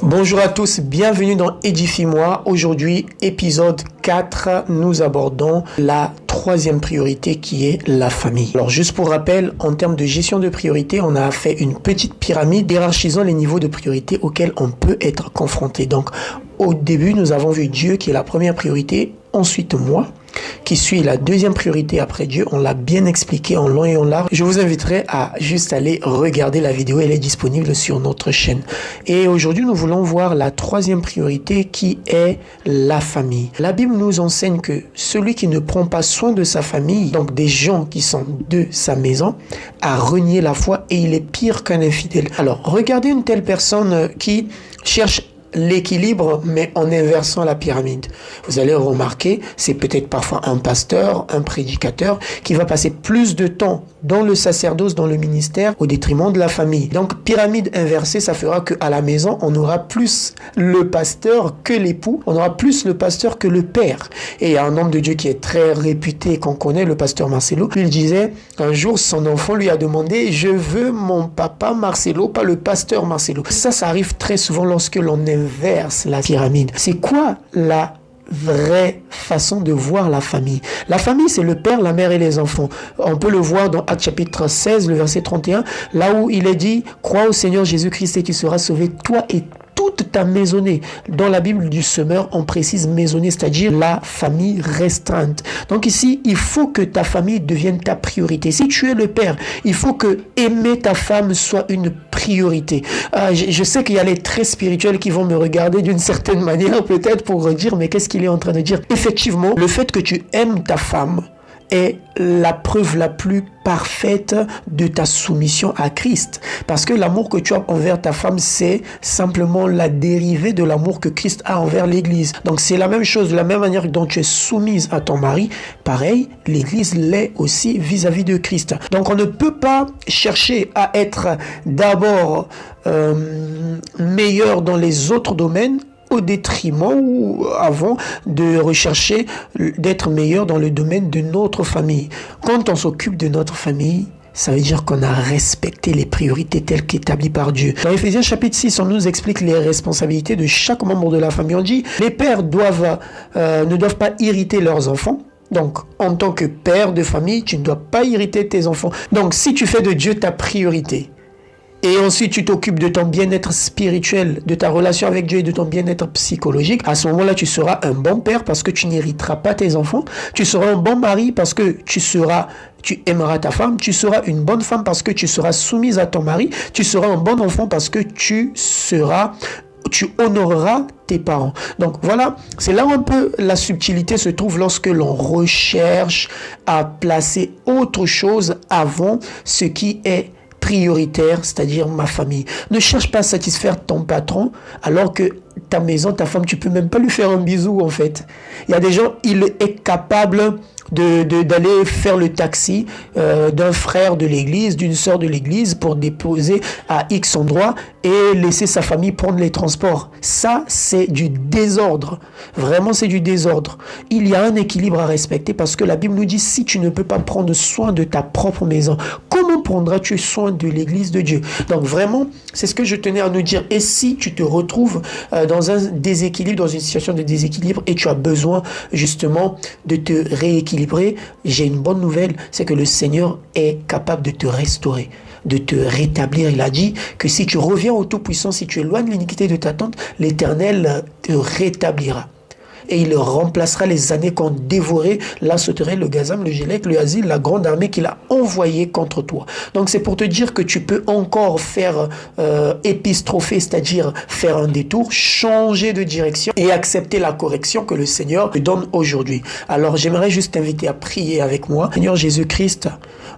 Bonjour à tous, bienvenue dans Édifie-moi. Aujourd'hui, épisode 4, nous abordons la troisième priorité qui est la famille. Alors juste pour rappel, en termes de gestion de priorité, on a fait une petite pyramide hiérarchisant les niveaux de priorité auxquels on peut être confronté. Donc au début, nous avons vu Dieu qui est la première priorité, ensuite moi, qui suis la deuxième priorité après Dieu. On l'a bien expliqué en long et en large. Je vous inviterai à juste aller regarder la vidéo. Elle est disponible sur notre chaîne. Et aujourd'hui, nous voulons voir la troisième priorité qui est la famille. La Bible nous enseigne que celui qui ne prend pas soin de sa famille, donc des gens qui sont de sa maison, a renié la foi et il est pire qu'un infidèle. Alors, regardez une telle personne qui cherche l'équilibre, mais en inversant la pyramide. Vous allez remarquer, c'est peut-être parfois un pasteur, un prédicateur, qui va passer plus de temps dans le sacerdoce, dans le ministère, au détriment de la famille. Donc, pyramide inversée, ça fera qu'à la maison, on aura plus le pasteur que l'époux, on aura plus le pasteur que le père. Et il y a un homme de Dieu qui est très réputé, qu'on connaît, le pasteur Marcelo. Il disait, un jour, son enfant lui a demandé, je veux mon papa Marcelo, pas le pasteur Marcelo. Ça arrive très souvent lorsque l'on inverse la pyramide. C'est quoi la vraie façon de voir la famille? La famille, c'est le père, la mère et les enfants. On peut le voir dans Actes chapitre 16, le verset 31, là où il est dit, crois au Seigneur Jésus-Christ et tu seras sauvé, toi et toute ta maisonnée. Dans la Bible du semeur, on précise maisonnée, c'est-à-dire la famille restreinte. Donc ici, il faut que ta famille devienne ta priorité. Si tu es le père, il faut que aimer ta femme soit une priorité. Je sais qu'il y a les très spirituels qui vont me regarder d'une certaine manière, peut-être pour dire, mais qu'est-ce qu'il est en train de dire? Effectivement, le fait que tu aimes ta femme est la preuve la plus parfaite de ta soumission à Christ. Parce que l'amour que tu as envers ta femme, c'est simplement la dérivée de l'amour que Christ a envers l'Église. Donc c'est la même chose, de la même manière dont tu es soumise à ton mari, pareil, l'Église l'est aussi vis-à-vis de Christ. Donc on ne peut pas chercher à être d'abord meilleur dans les autres domaines au détriment ou avant de rechercher d'être meilleur dans le domaine de notre famille. Quand on s'occupe de notre famille, ça veut dire qu'on a respecté les priorités telles qu'établies par Dieu. Dans Éphésiens chapitre 6, on nous explique les responsabilités de chaque membre de la famille. On dit, les pères ne doivent pas irriter leurs enfants. Donc, en tant que père de famille, tu ne dois pas irriter tes enfants. Donc, si tu fais de Dieu ta priorité, et ensuite tu t'occupes de ton bien-être spirituel, de ta relation avec Dieu et de ton bien-être psychologique, à ce moment-là, tu seras un bon père parce que tu n'hériteras pas tes enfants. Tu seras un bon mari parce que tu aimeras ta femme. Tu seras une bonne femme parce que tu seras soumise à ton mari. Tu seras un bon enfant parce que tu honoreras tes parents. Donc voilà, c'est là où un peu la subtilité se trouve lorsque l'on recherche à placer autre chose avant ce qui est prioritaire, c'est-à-dire ma famille. Ne cherche pas à satisfaire ton patron alors que ta maison, ta femme, tu peux même pas lui faire un bisou en fait. Il y a des gens, il est capable d'aller faire le taxi d'un frère de l'église, d'une sœur de l'église pour déposer à X endroit et laisser sa famille prendre les transports. Ça, c'est du désordre. Vraiment, c'est du désordre. Il y a un équilibre à respecter parce que la Bible nous dit, si tu ne peux pas prendre soin de ta propre maison, comment prendras-tu soin de l'église de Dieu? Donc vraiment, c'est ce que je tenais à nous dire. Et si tu te retrouves dans un déséquilibre, dans une situation de déséquilibre et tu as besoin justement de te rééquilibrer, j'ai une bonne nouvelle, c'est que le Seigneur est capable de te restaurer, de te rétablir. Il a dit que si tu reviens au Tout-Puissant, si tu éloignes l'iniquité de ta tente, l'Éternel te rétablira. Et il remplacera les années qu'ont dévoré la sauterelle, le gazam, le gélec, le asile, la grande armée qu'il a envoyée contre toi. Donc c'est pour te dire que tu peux encore faire épistropher, c'est-à-dire faire un détour, changer de direction et accepter la correction que le Seigneur te donne aujourd'hui. Alors j'aimerais juste t'inviter à prier avec moi. Seigneur Jésus-Christ,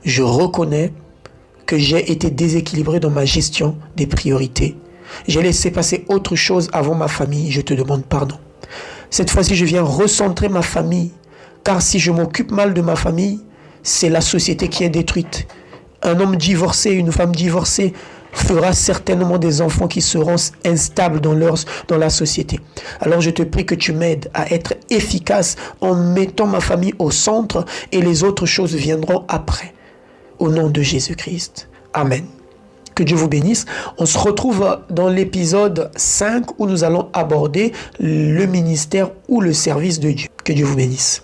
je reconnais que j'ai été déséquilibré dans ma gestion des priorités. J'ai laissé passer autre chose avant ma famille. Je te demande pardon. Cette fois-ci, je viens recentrer ma famille. Car si je m'occupe mal de ma famille, c'est la société qui est détruite. Un homme divorcé, une femme divorcée fera certainement des enfants qui seront instables dans la société. Alors je te prie que tu m'aides à être efficace en mettant ma famille au centre et les autres choses viendront après. Au nom de Jésus-Christ. Amen. Que Dieu vous bénisse. On se retrouve dans l'épisode 5 où nous allons aborder le ministère ou le service de Dieu. Que Dieu vous bénisse.